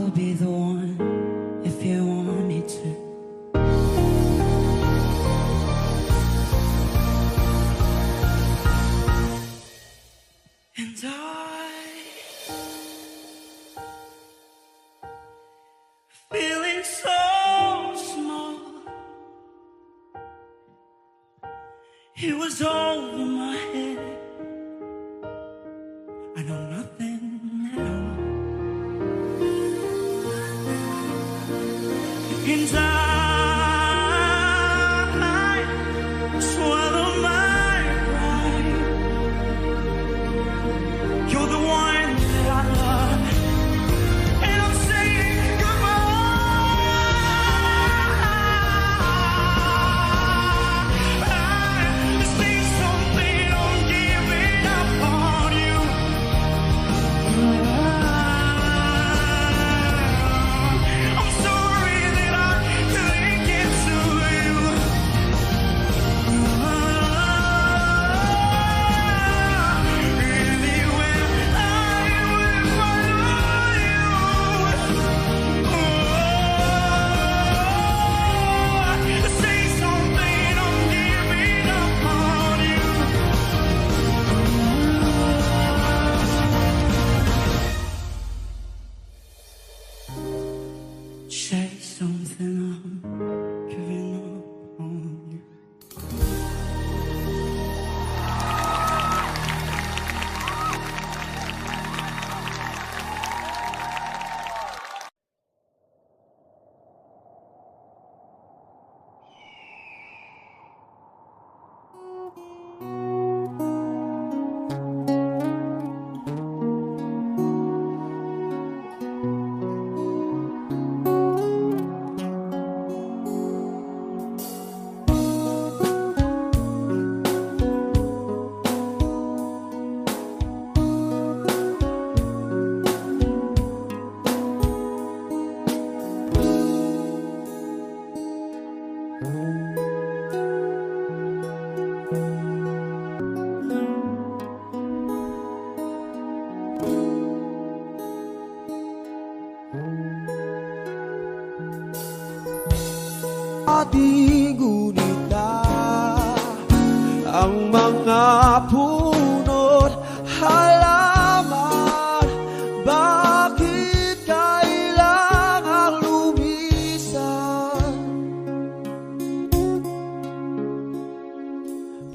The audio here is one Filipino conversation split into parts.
I'll be the one if you want me to. And feeling so small. It was over my head. I know nothing at all. And I swallow my pride. You're the one that I love, and I'm saying goodbye. Say something, don't give it up on you. I'm sorry that I couldn't get to you. Anywhere I would follow you. Say something, don't give it up on you. Say something, I'm giving up on you. Ating gunita ang mga puno't halaman. Bakit kailangang lumisan?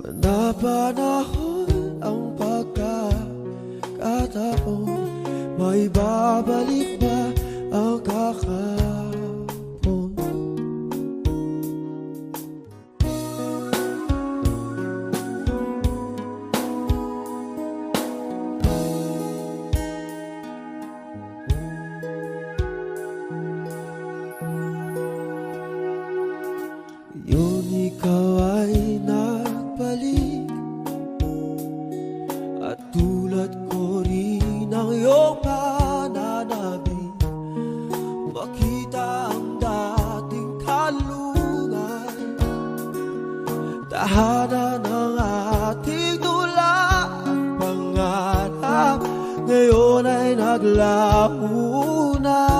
Panapanahon ang pagkakataon. May babalik ba ang kakapon? Yun ikaw ay nagbalik, at tulad ko rin ang iyong pananabik. Makita ang dating kalungan, tahanan ng ating tula. Pangarap ngayon ay naglaho na.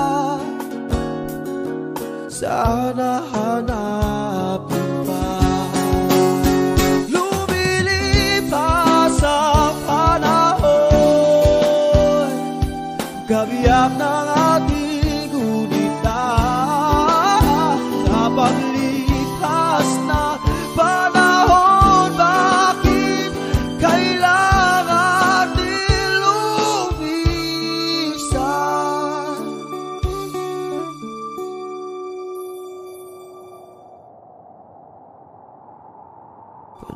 Sana hanapin pa. Lumilipas ang panahon, kabiyak ng ating gunita. Sa paglipas ng panahon, bakit kailangan din lumisan?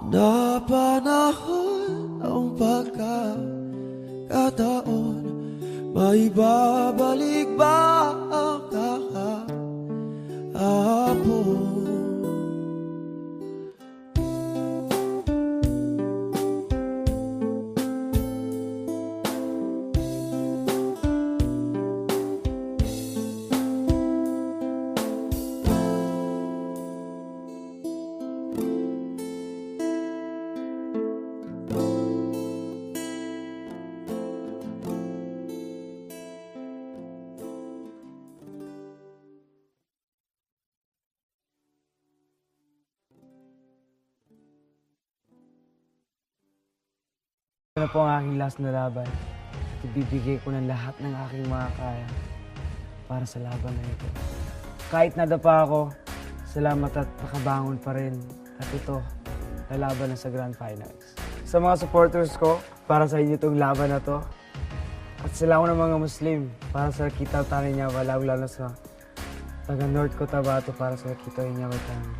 Panapanahon ang pagkakataon. May babalik ba ang kahapon? Ito na po ang aking last na laban. At ibibigay ko ng lahat ng aking makakaya para sa laban na ito. Kahit nadapa ako, salamat at nakabangon pa rin. At ito, lalaban na sa Grand Finals. Sa mga supporters ko, para sa inyo itong laban na to. At sa lawan ng mga Muslim, para sa kita tani niya, lalo sa taga North Cotabato, para sa kita niya matang.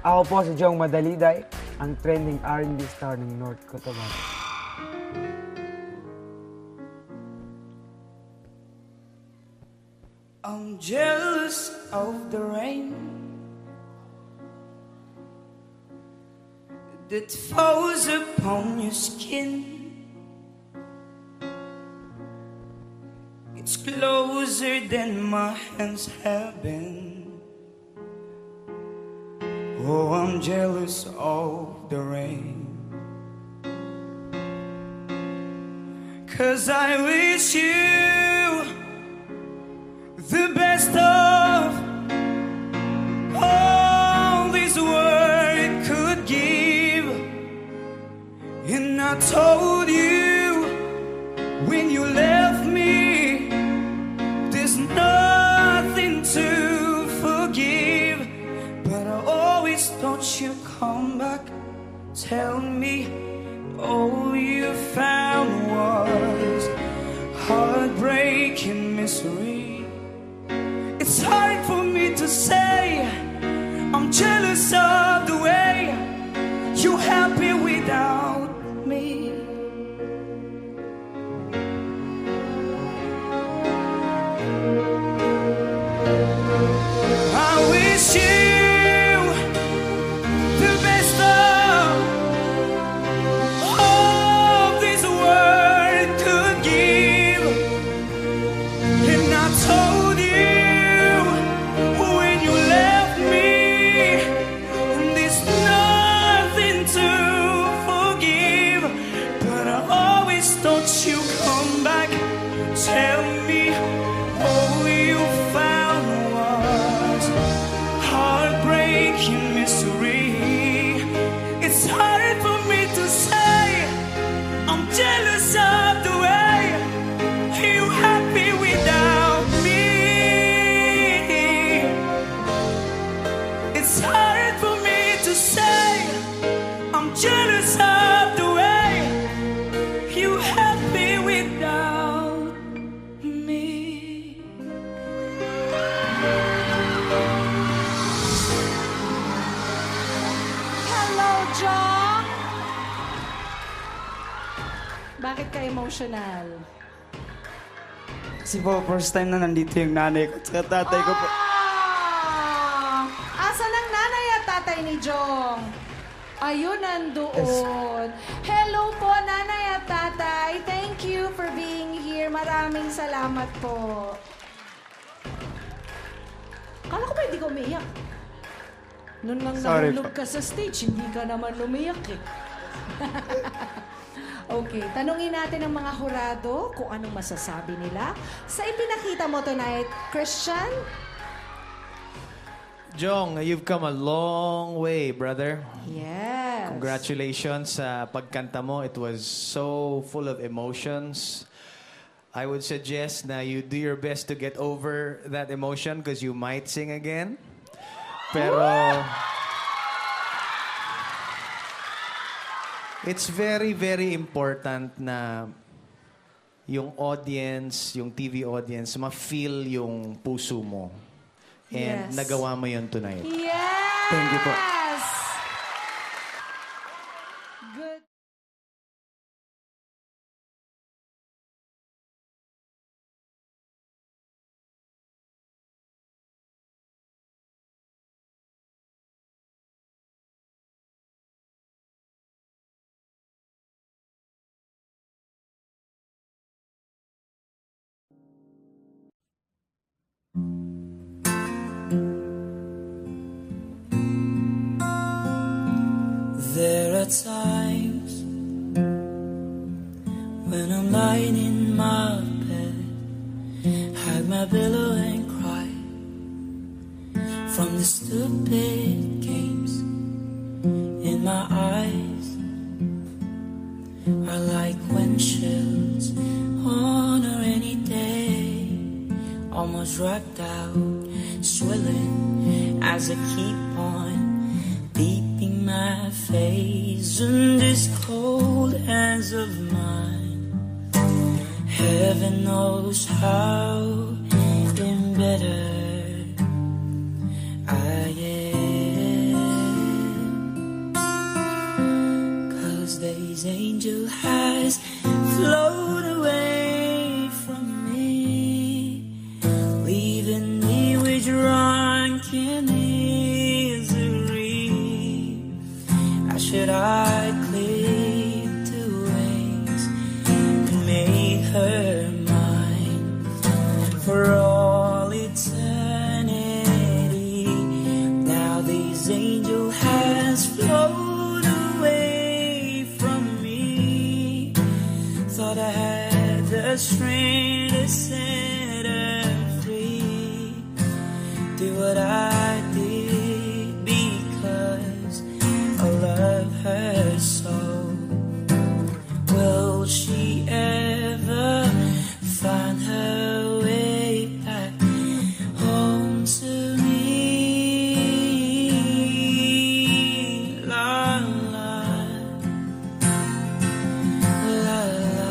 Ako po si Jong Madaliday, ang trending R&B star ng North Cotabato. I'm jealous of the rain that falls upon your skin. It's closer than my hands have been. Oh, I'm jealous of the rain, 'cause I wish you the best of all this world could give. And I told you when you left me, there's nothing to forgive. But I always thought you'd come back, tell me all you found was heartbreak and misery. It's hard for me to say I'm jealous of the way you're happy without me. I wish you the best of all this world could give. And I told you when you left me, there's nothing to forgive. But I always thought you'd come back, tell me all you found was heartbreak and misery. It's hard for me to say I'm jealous of the way you happy without me. It's hard for me to say I'm jealous of the way you happy without me. Hello, Jong! Bakit ka emotional? Kasi po, first time na nandito yung nanay ko at tatay ko po. Asan ang nanay at tatay ni Jong? Ayun, nandoon. Hello po, nanay at tatay. Thank you for being here. Maraming salamat po. Kala ko ba hindi ka umiyak? Noon lang Sorry nahulog po. ka sa stage, hindi ka naman umiyak eh. Okay, tanungin natin ang mga hurado kung anong masasabi nila sa ipinakita mo tonight. Christian? Jong, you've come a long way, brother. Yes. Congratulations sa pagkanta mo. It was so full of emotions. I would suggest na you do your best to get over that emotion because you might sing again. Pero it's very, very important na yung audience, yung TV audience, ma-feel yung puso mo. And Yes. nagawa mo yun tonight. Yes! Thank you po. Good. There are times when I'm lying in my bed, hug my pillow and cry from the stupid games in my eyes. Are like when almost wiped out, swelling as I keep on beeping my face in this cold hands of mine. Heaven knows how embittered I am, 'cause these angel eyes float away from me, leaving me with drunken misery. How should I cling to wings and make her mine for all eternity? Now these angel hands float away from me. Thought I had the strength to set her free. Do what I did because I love her so. Will she ever find her way back home to me? La la, la la.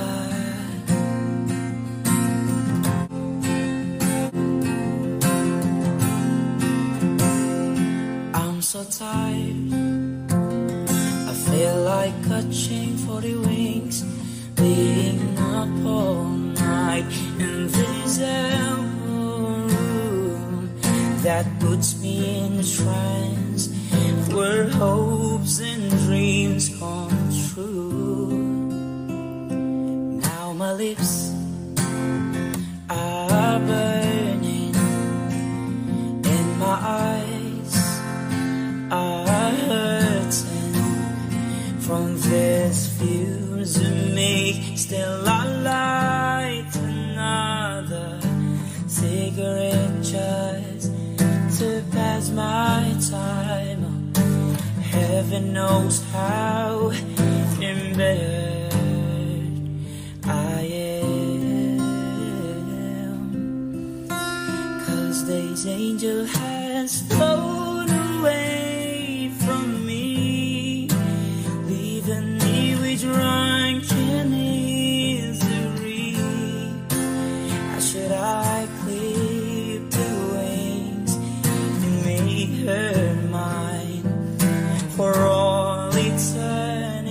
I'm so tired, I feel like catching 40 wings, being up all night in this room that puts me in a trance where hopes and dreams come true. Now my lips are burning and my eyes are hurting from this fuse to make still I light another cigarette just to pass my time. Heaven knows how embittered I am, 'cause these angel hands float away from me, leaving me with drunken misery. How should I clip the wings and make her mine for all eternity?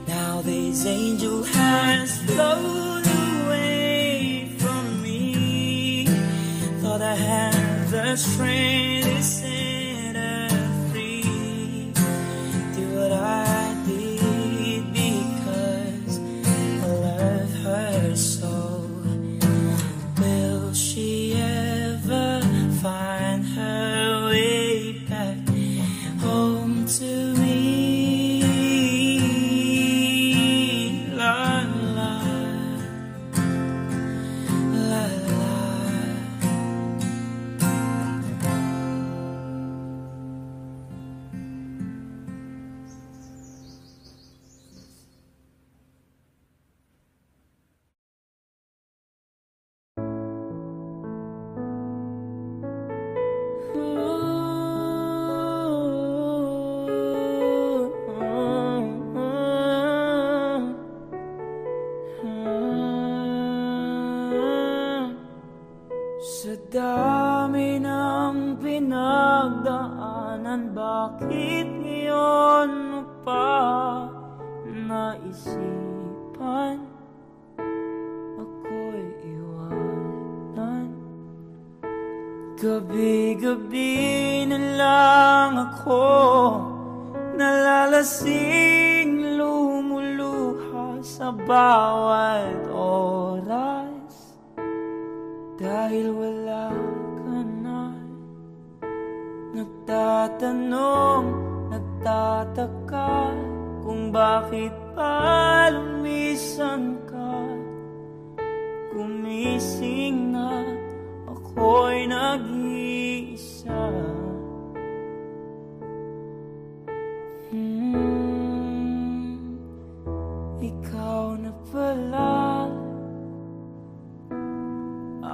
Now these angel hands float away from me. Thought I had the strength to set her free. Do what I did because I love her so. Will she ever find her way back home to me? La la, la la. Sa dami ng pinagdaanan, bakit ngayon mo pa naisipan ako'y iwanan? Gabi-gabi na lang ako nalalasing, lumuluha sa bawat oras dahil wala ka na. Nagtatanong, nagtataka kung bakit pa lumisan ka. Gumising na ako'y nag-iisa. Ikaw na pala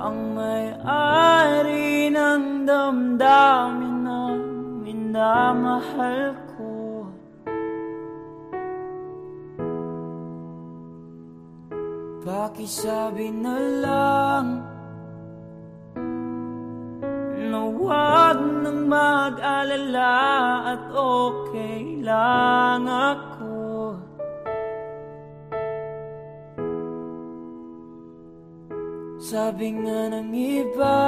ang may-ari ng damdamin na minamahal ko. Pakisabi na lang na huwag nang mag-alala at okay lang ako. Sabi nga ng iba,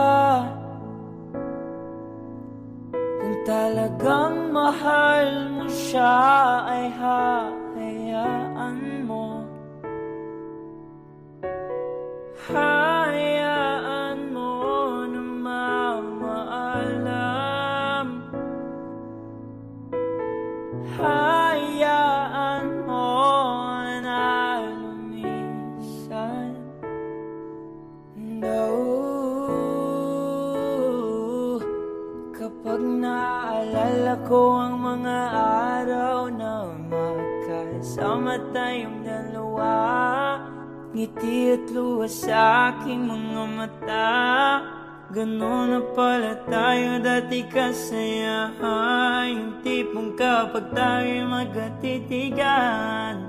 kung talagang mahal mo siya ay hayaan mo. Hayaan mo na mamaalam. Hayaan mo na lumisan. No. Kapag naalala ko ang mga araw na magkasama tayong dalawa, ngiti at luha sa aking mga mata. Ganon na pala tayo dati kasaya. Yung tipong kapag tayo magkatitigan,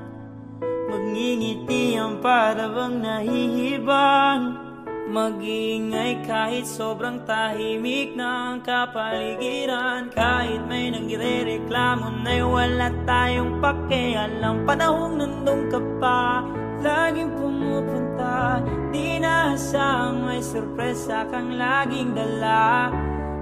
magngingitian para bang nahihibang. Mag-iingay kahit sobrang tahimik na ang kapaligiran. Kahit may nagre-reklamo na'y wala tayong pakialam. Panahong nandun ka pa, laging pumupunta. Di naasang may sorpresa kang laging dala.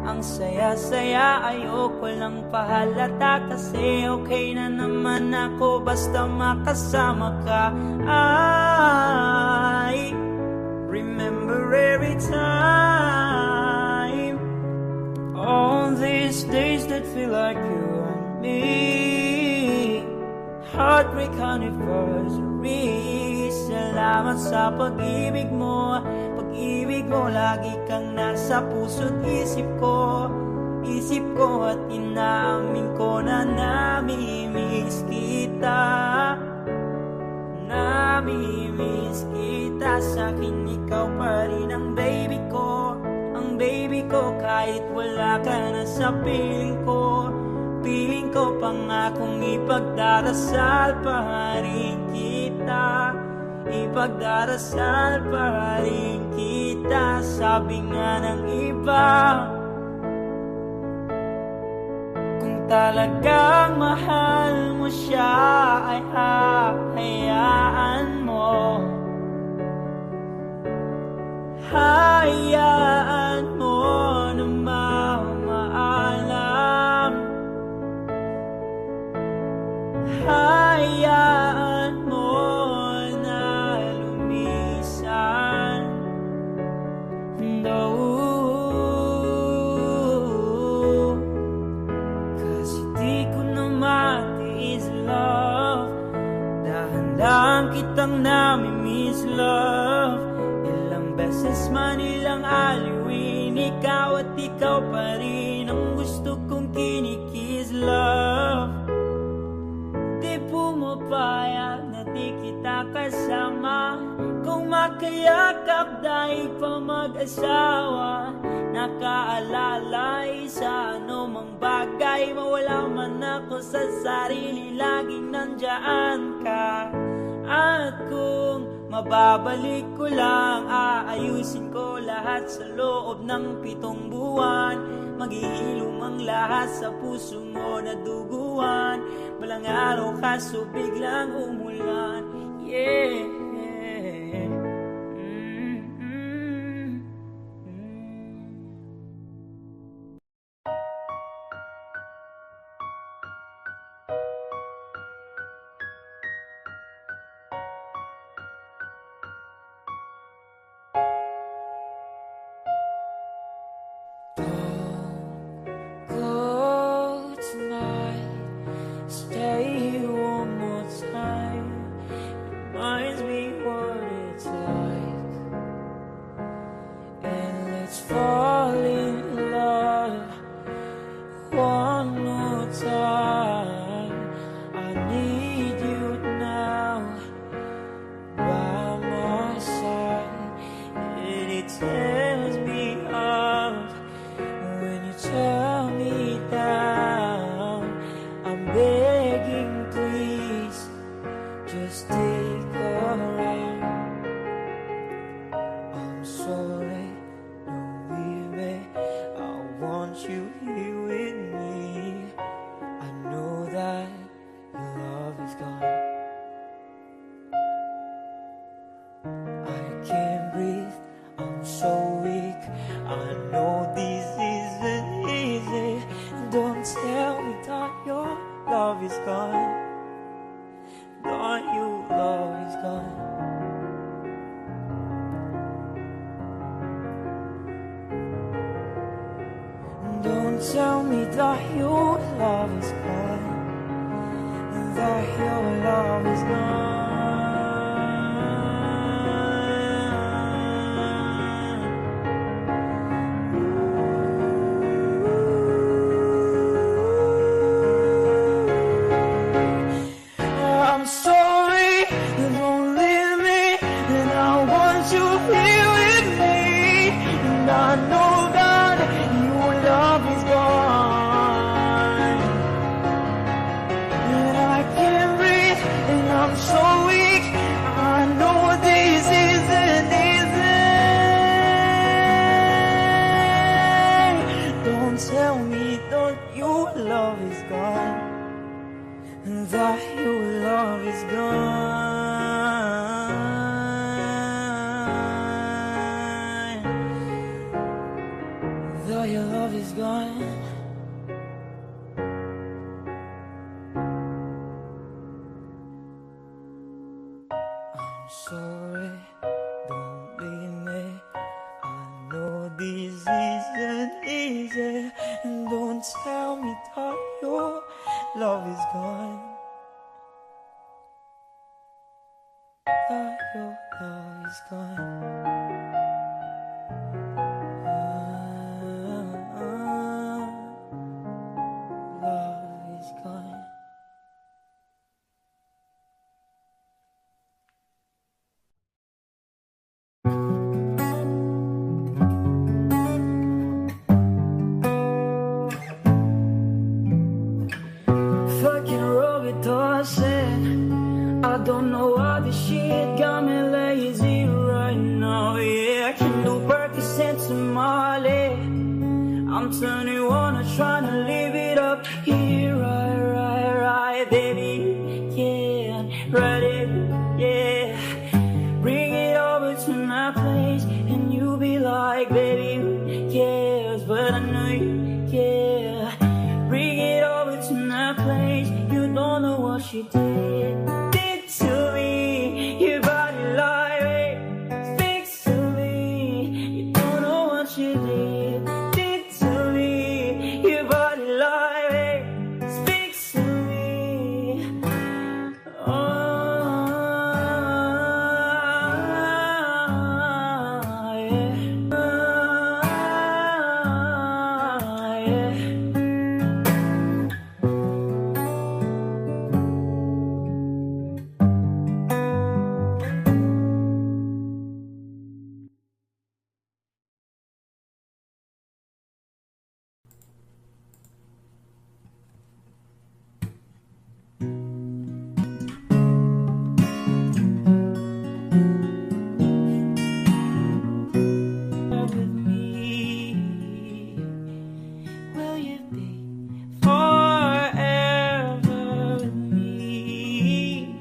Ang saya-saya, ayoko lang pahalata. Kasi okay na naman ako basta makasama ka. I remember every time, all these days that feel like you and me. Heartbreak anniversary. Salamat sa pag-ibig mo. Pag-ibig mo, lagi kang nasa puso't isip ko. Isip ko at inaamin ko na namimiss kita. Namimiss kita. Sa'kin ikaw pa rin ang baby ko. Ang baby ko kahit wala ka na sa piling ko. Piling ko pangakong ipagdarasal pa rin kita. Ipagdarasal pa rin kita. Sabi nga ng iba, kung talagang mahal mo siya ay hayaan mo. Hayaan mo na mamaalam. Hayaan mo na lumisan. No, kasi di ko na matiis love. Dahan-dahan kitang namimiss love. Ilang beses man ilang aliwin, ikaw at ikaw pa rin ang gusto kong kinikiss love. Di pumapayag na di kita kasama. Kung makayakap dahil pa mag-asawa, nakaalalay sa anumang bagay. Mawala man ako sa sarili, laging nandyan ka. At kung mababalik ko lang, aayusin ko lahat sa loob ng 7 buwan. Maghihilom ang lahat sa puso mo na duguan. Balang araw kaso biglang umulan. Yeah. Go tonight, stay one more time. Reminds me what it's like. And let's fall in love one more time. I need you now by my side. Anytime. me that your love is gone, that your love is gone. I'm sorry, don't leave me, and I want you here with me. And I know that your love is gone, and I can't breathe, and I'm so weak. I know this isn't easy. Don't tell me that your love is gone, that your love is gone, that your love is gone. I'm sorry, don't leave me. I know this isn't easy, and don't tell me that your love is gone, that your love is gone. Love is gone. Fucking Robert Dawson, I don't know why this shit got me lazy right now. Yeah, I can do Percocet Molly. I'm 21, I'm trying to live it up. Yeah, right, baby. Yeah, ready, yeah. Bring it over to my place, and you be like, baby, who cares? But I know you care. Bring it over to my place. You don't know what she did to me. Your body like speaks to me. You don't know what she did to me. Your body like speaks to me. Oh, yeah. Yeah. With me, will you be forever with me?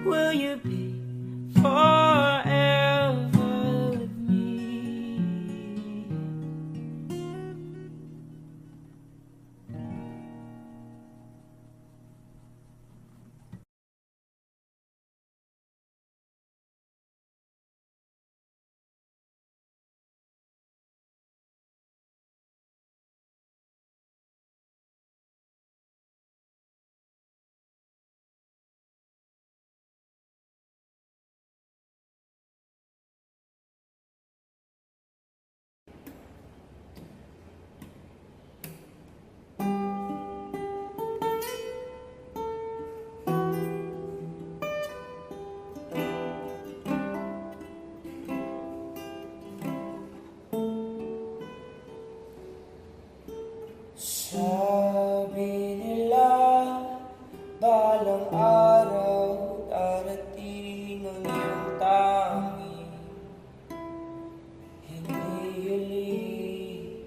Will you be forever with me? Sabi nila, balang araw darating ang iyong tanging hinihiling.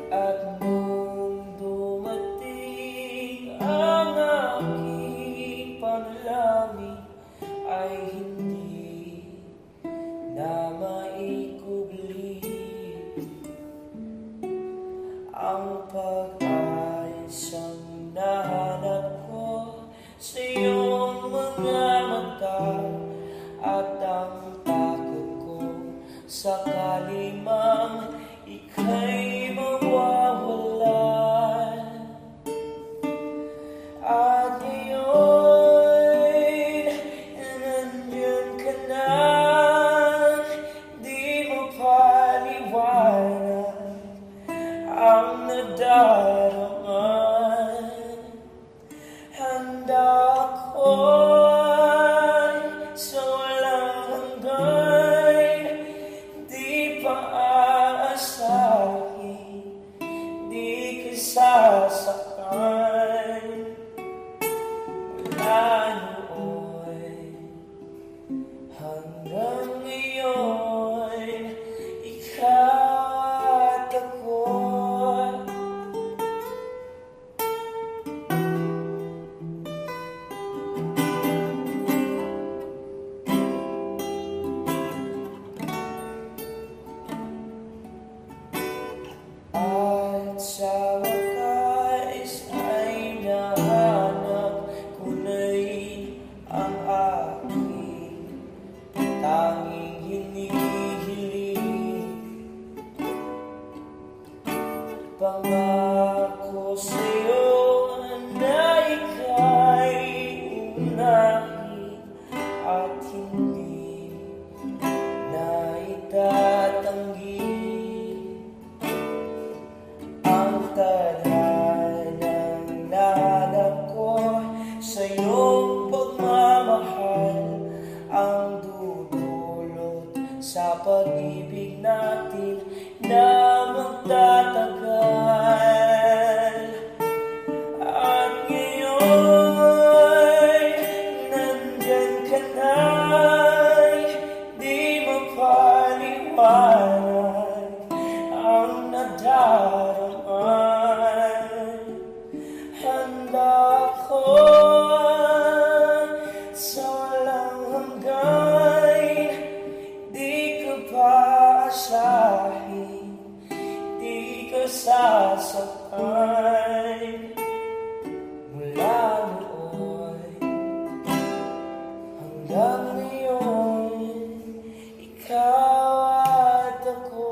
At nung dumating ang aking panalangin, ay hindi na maikubli ang pag-ayos ang nahanap ko sa iyong mga mata. At ang takot ko sakali mang ika'y nagtatanggi. Ang tadhanang nahanap ko sa iyong pagmamahal ang dudulot sa pag-ibig natin na magtatagal. At ngayon, nandyan ka na, di mapaliwanag ang nadaraan. Handa ako sa walang hanggan, di ka pa asahin, di ka sasaktan. Mula noon hanggang ngayon, ikaw at ako.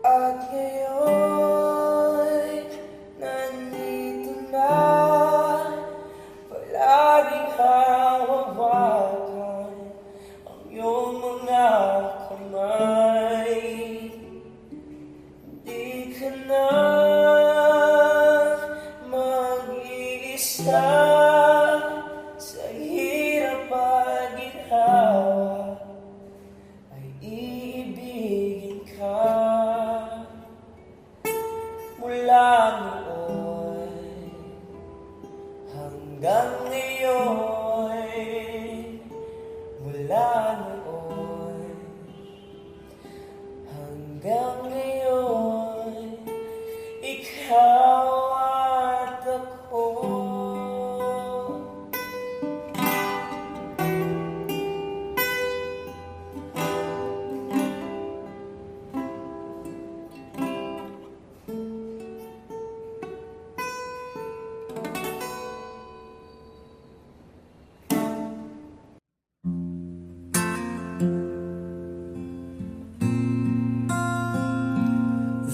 At ngayon, nandito na, palaging hawakan ang iyong mga kamay. Di ka na mag-iisa sa hirap at ginhawa, ay iibigin ka. Mula noon hanggang ngayon, mula noon hanggang ngayon, ikaw at ako.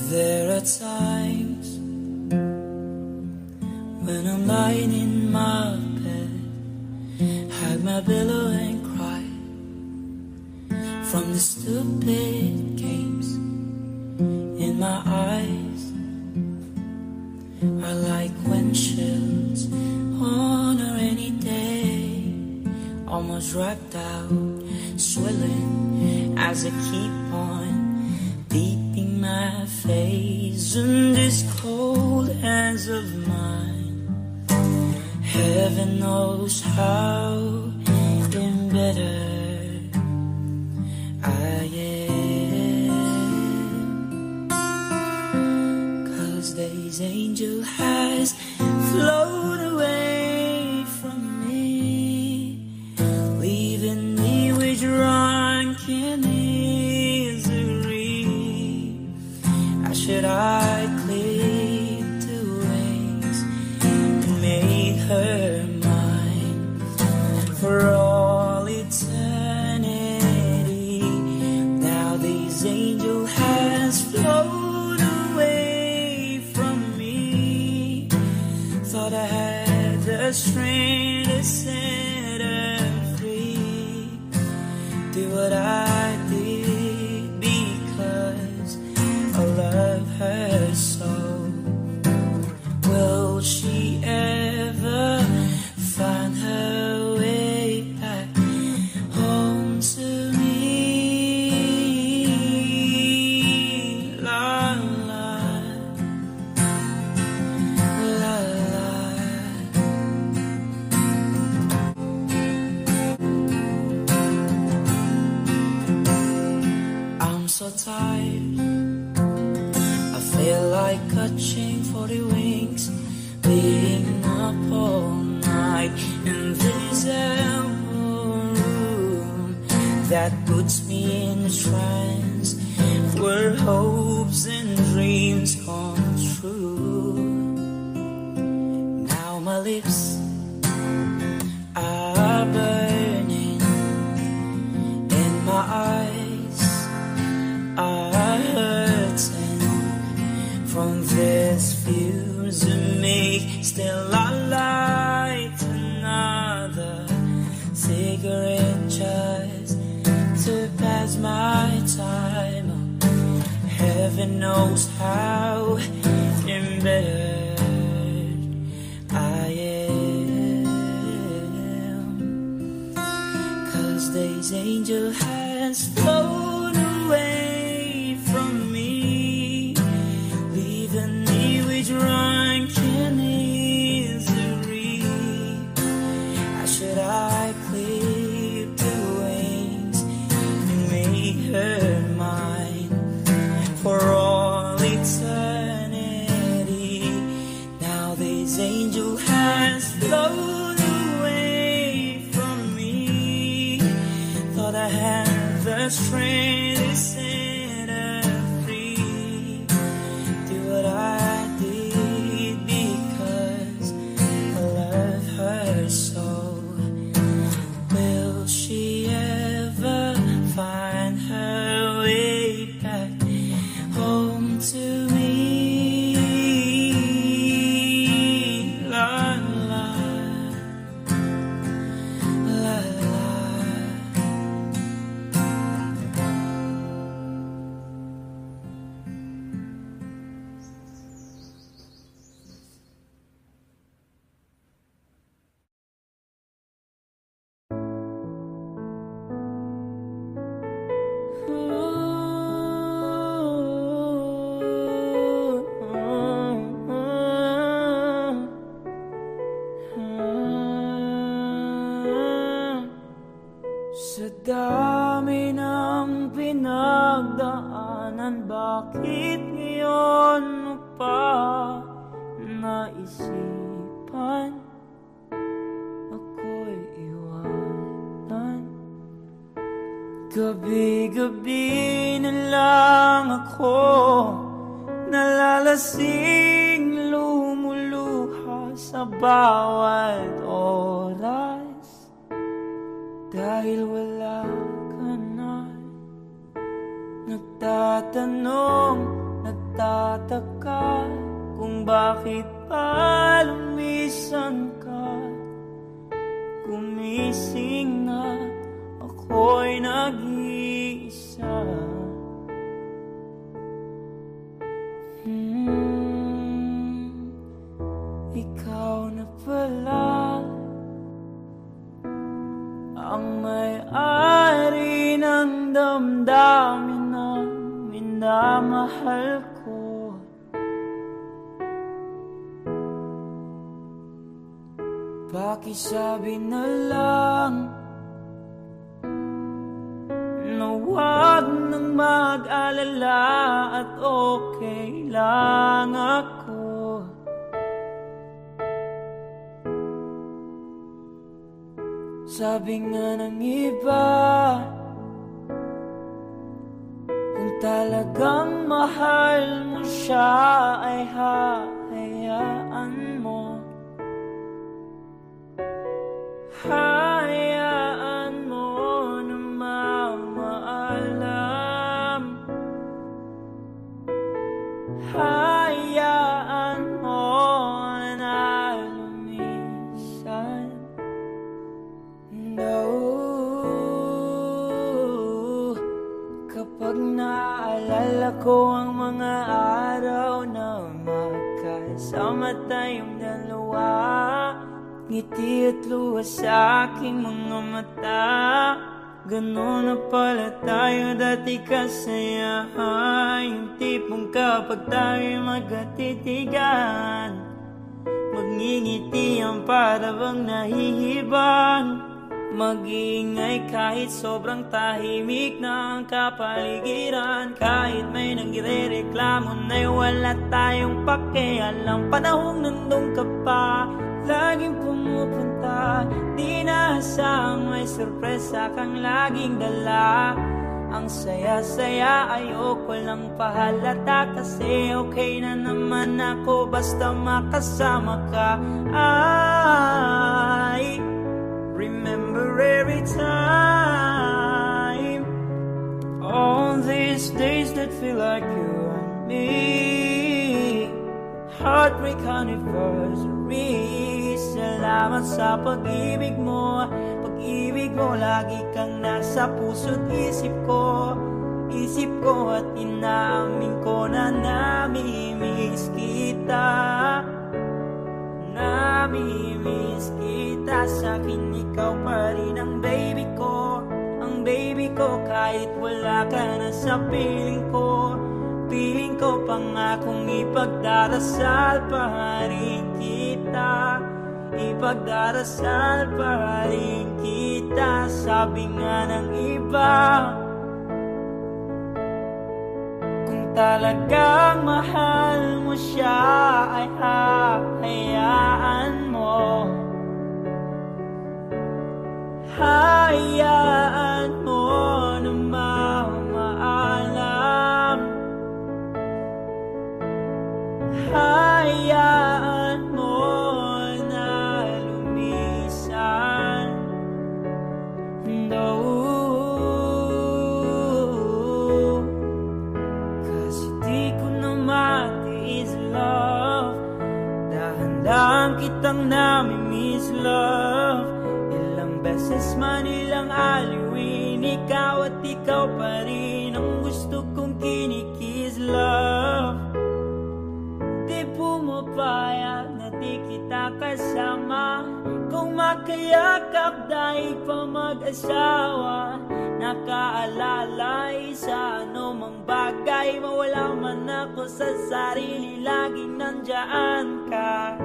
There are times when I'm lying in my bed, hug my pillow and cry from the stupid games in my eyes. I like windshields on a rainy day, almost wiped out, swelling as I keep on deeping my face in these cold hands of mine. Heaven knows how embittered I am, 'cause this angel has flown away from me, leaving me with drunken misery. Should I cling to wings and make her mine for all eternity? Now this angel has flown away from me. Thought I had the strength to set her free. Do what I did because I love her so. Will she ever find her way back home to me? La la, la la. I'm so tired, I feel like catching 40 wings, being up all night in this room that puts me in a trance where hopes and dreams come true. Now my lips are burning and my eyes are hurting. Still I light another cigarette just to pass my time. Heaven knows how embittered I am, 'cause these angel has flown away from me, leaving me with drunken misery. How should I clip the wings and make her mine for all eternity? Now this angel has flown away from me. Thought I had the strength to set her free. Do what I did because I love her so. Will she ever find her way back home to me? La la la la. Sa dami ng pinagdaanan, bakit ngayon mo pa naisipan ako'y iwanan? Gabi-gabi na lang ako nalalasing, lumuluha sa bawat oras. Dahil wala ka na, nagtatanong, nagtataka kung bakit pa lumisan ka. Gumising na, ako'y nag-iisa. Ikaw na pala ang may-ari ng damdamin na minamahal ko. Pakisabi na lang na huwag nang mag-alala at okay lang ako. Sabi nga ng iba, kung talagang mahal mo siya ay hayaan mo. Hayaan mo na mamaalam. Hayaan mo na lumisan. No, kapag naalala ko ang mga araw na magkasama tayong dalawa, ngiti at luha sa aking mga mata. Ganun na pala tayo dati kasaya, yung tipong kapag tayo'y magkatitigan, magngingiti ang para bang nahihibang. Mag-iingay kahit sobrang tahimik na ang kapaligiran, kahit may nagre-reklamo na'y wala tayong pakialam. Panahong nandun ka pa, laging pumupunta, di naasahang may sorpresa kang laging dala. Ang saya-saya, ayoko lang pahalata, kasi okay na naman ako basta makasama ka. I remember every time, all these days that feel like you and me. heartbreak anniversary. Salamat sa pag-ibig mo. Pag-ibig mo, lagi kang nasa puso't isip ko. Isip ko at inaamin ko na namimiss kita. Namimiss kita. Sa'kin ikaw pa rin ang baby ko. Ang baby ko kahit wala ka na sa piling ko. Piling ko pangakong ipagdarasal pa rin kita. Ipagdarasal pa rin kita. Sabi nga ng iba, kung talagang mahal mo siya ay hayaan mo. Hayaan mo na maalam. Hayaan mo na lumisan. No, kasi di ko na matiis love. Dahan-dahan kitang namimiss love. Ilang beses man ilang aliwin, ikaw at ikaw pa rin ang gusto kong kinikiss love. Di pumapayag na di kita kasama. Kung makayakap daig pa mag-asawa. Nakaalalay sa anumang bagay. Mawala man ako sa sarili, laging nandyan ka.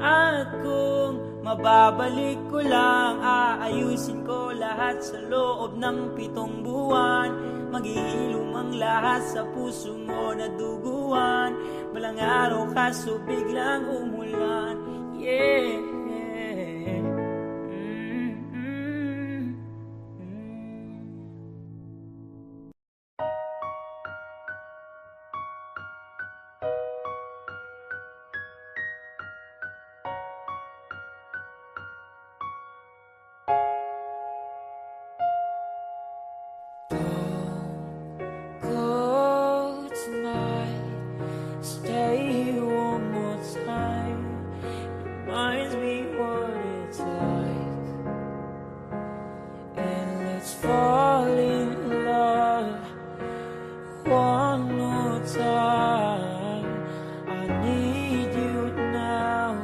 At kung mababalik ko lang, aayusin ko lahat sa loob ng 7 buwan. Maghihilom ang lahat sa puso mo na duguan. Balang araw kaso biglang umulan. Yeah. Go tonight, stay here one more time. Reminds me what it's like. And let's fall in love one more time. I need you now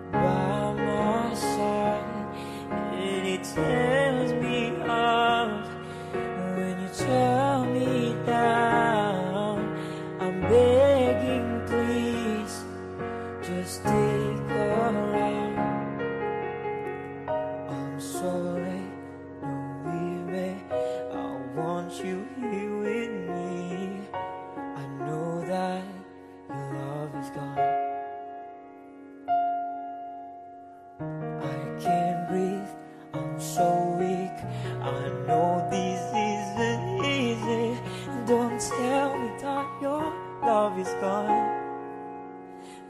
by my side. And it tears me up when you tell me down. I'm begging, please, just take a ride. I'm sorry, don't leave me. I want you here with me. I know that your love is gone. I can't breathe, I'm so weak. I know this isn't easy. Don't tell me that your love is gone.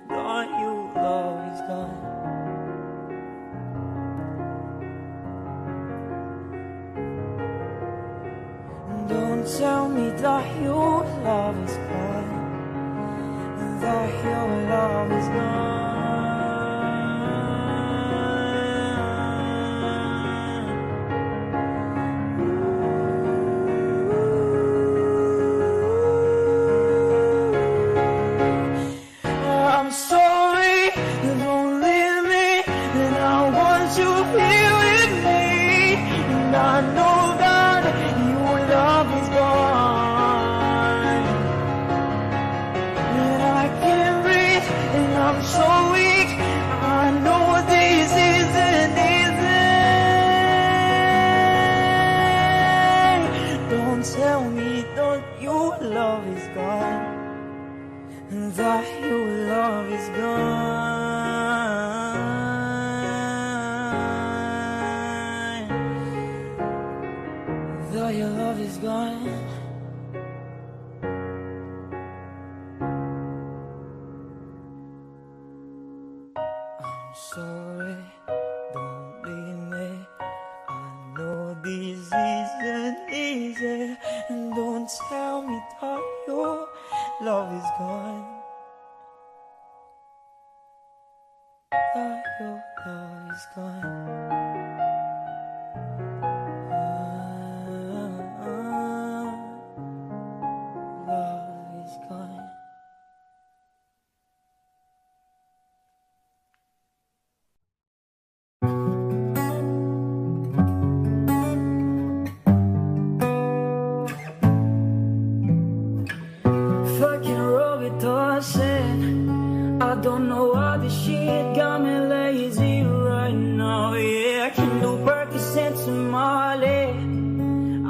That your love is gone. Don't tell me that your love is gone. That your love is gone. I'm sorry, don't leave me, and I want you here with me. And I know that your love is gone. And I can't breathe, and I'm so weak. I know this isn't easy. Don't tell me that your love is gone. That your love is gone. That your love is gone. I'm sorry, don't leave me. I know this isn't easy. And don't tell me that your love is gone. thought your love is gone. Love is gone. Fucking Robert Dawson, I don't know why this shit got me lazy right now. Yeah, I can do Percocets and Molly.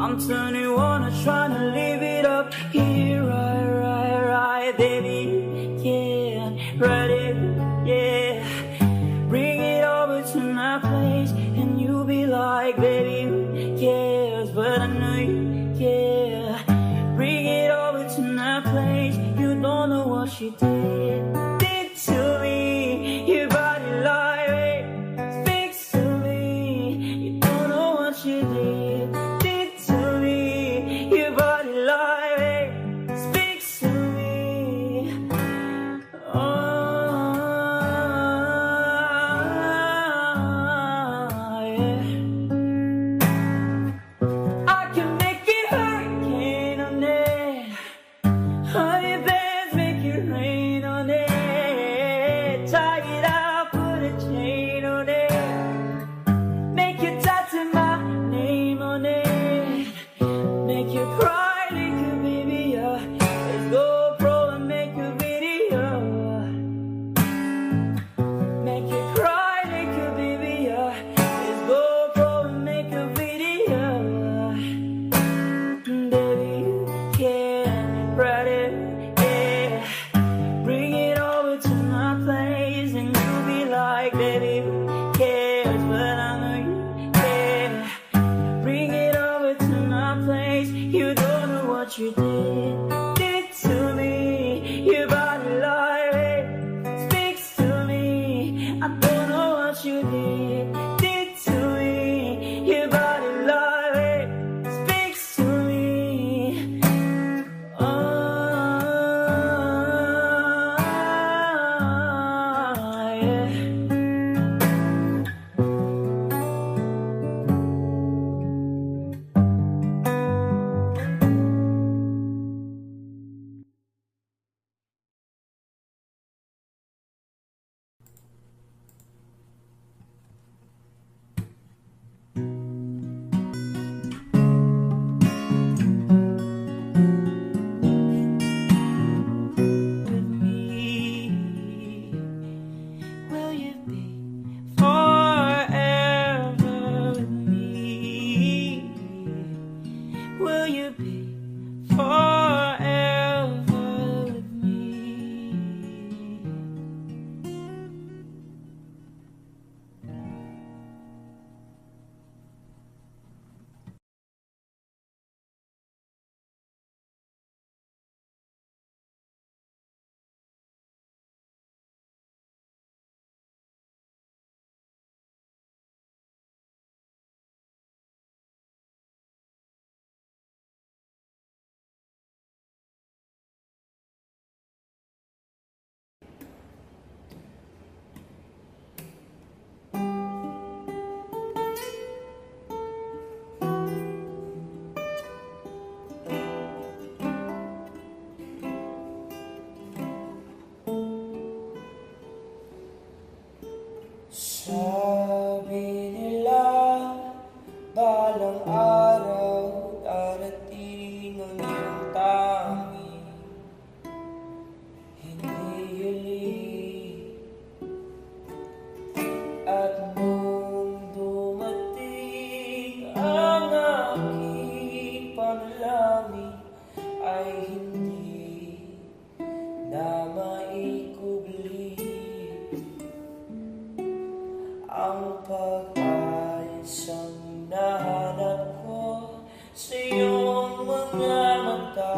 I'm 21, I'm trying to live it up. Yeah, right, baby. Yeah, ready, yeah. Bring it over to my place, and you be like, baby, who cares? But I know you, yeah. Bring it over to my place. You don't know what she did to me. Your body like speaks to me. You don't know what she did to me. Your body like speaks to me. Oh, yeah. I can make it hurricane on it. Honey bears make it rain on it. Tie it up, put a chain on it. Make you tattoo my name on it. Make you cry, make you baby, yeah. Let's go pro and make a video. Make you cry, make you baby, yeah. Let's go pro and make a video. Baby, you can write it, yeah. Bring it over to my place, and you'll be like, baby, who cares? But I know you care. Bring it over to my place. You don't know what you did to me. Your body like speaks to me. I don't know what you did to me. Your body like speaks to me. Oh, yeah. With me, will you be forever with me? Will you be forever with me? Sabi nila, balang araw darating ang iyong tanging hindi huli. At nung dumating ang aking panalangin ay hindi na maikubli ang pag-ayos ang nahanap ko sa iyong mga mata.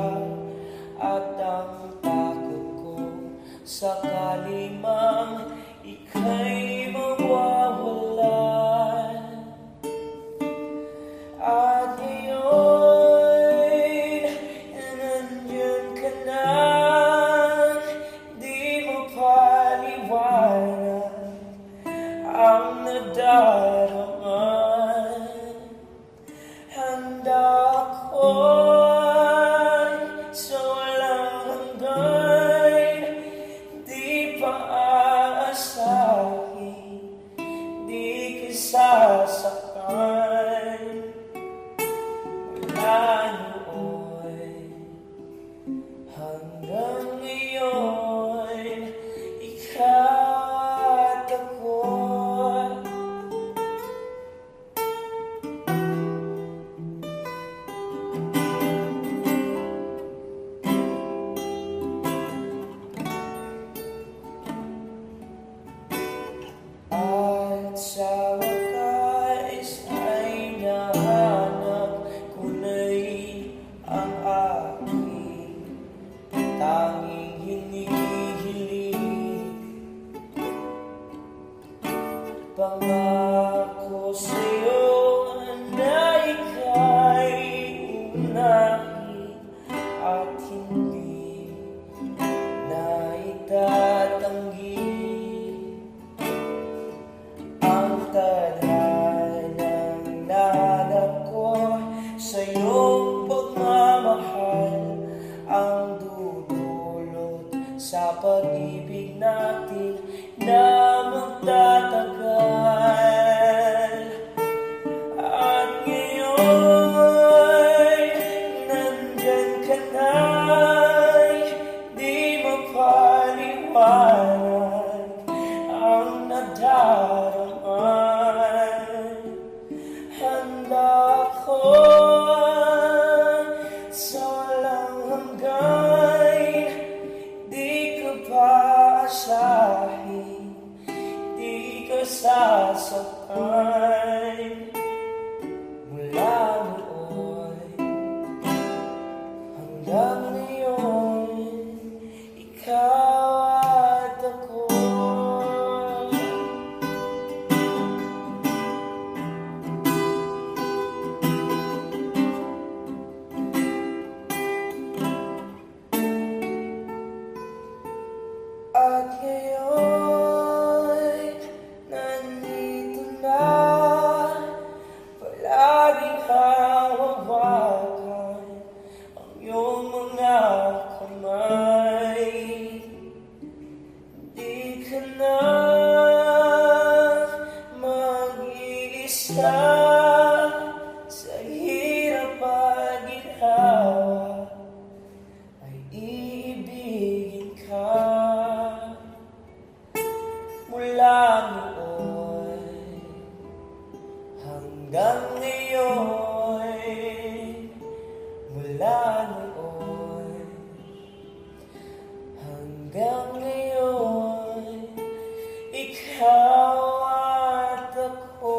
At ang takot ko sakali mang ika'y mawawalan. At ngayon, nandyan ka na, di mo paliwanag Hanggang ngayon, ikaw at ako. At sa wakas ay nahanap ko na rin ang aking tanging hinihiling. Pangako sa'yo na ika'y unahin at hindi na itatanggi ang tadhanang nahanap ko sa iyong pagmamahal, ang dudulot sa pag-ibig natin na magtatagal. At ngayon, nandyan ka na, di mapaliwanag ang nadaraan. Handa ako sa walang hanggan, di ka paasahin, di ka sasaktan. Mula noon hanggang ngayon, ikaw at ako. At ngayon, nandito na, palaging hawakan ang iyong mga kamay. Di ka na mag-iisa sa hirap at ginhawa, ay iibigin ka. Mula noon hanggang ngayon, mula noon hanggang ngayon, ikaw at ako.